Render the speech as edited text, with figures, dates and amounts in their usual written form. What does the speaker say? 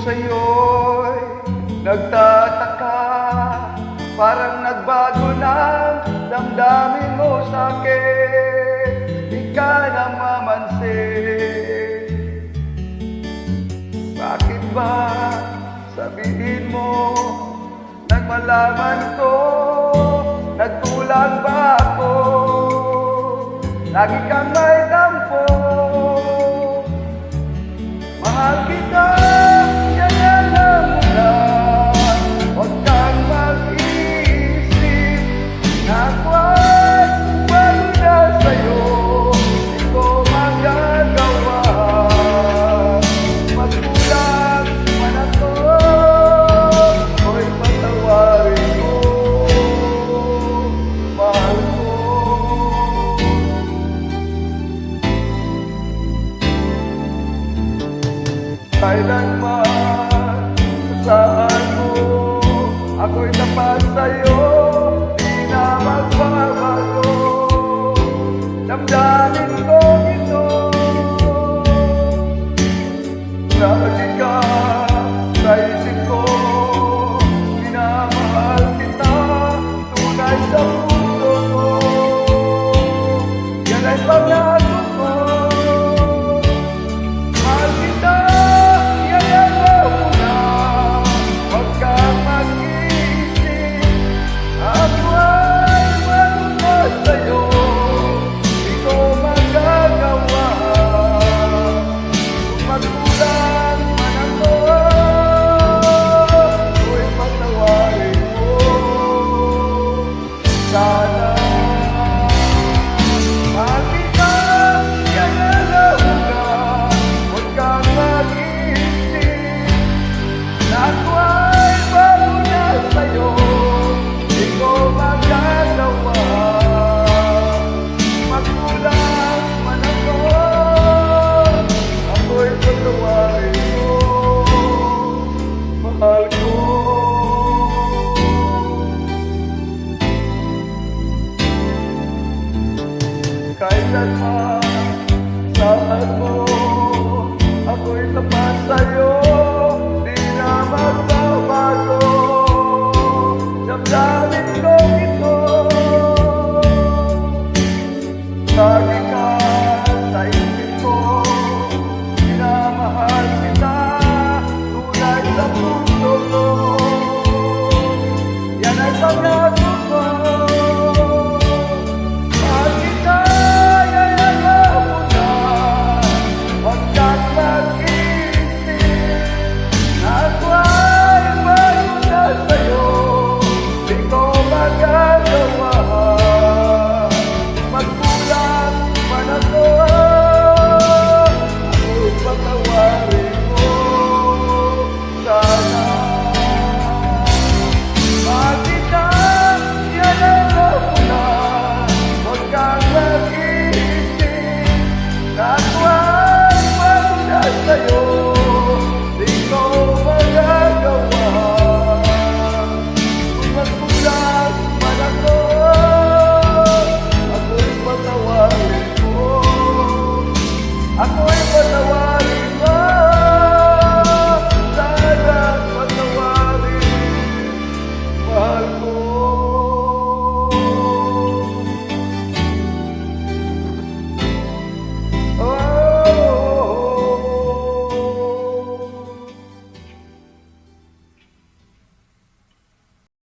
sa'yo'y nagtataka, parang nagbago na damdamin mo sa'kin, di ka na mamansin. Bakit ba sabihin mo nang malaman ko, nagkulang ba ako? Lagi kang may dampo, mahal kita, yan alam mo na. Huwag kang mag-iisip na ako ay bago na sa'yo, di ko magagawa. Magkulang man ako, ako'y patawarin mo, mahal ko. Kailanman, saan mo, ako'y tapat sa'yo, di na magbabago. Damdamin ko ito,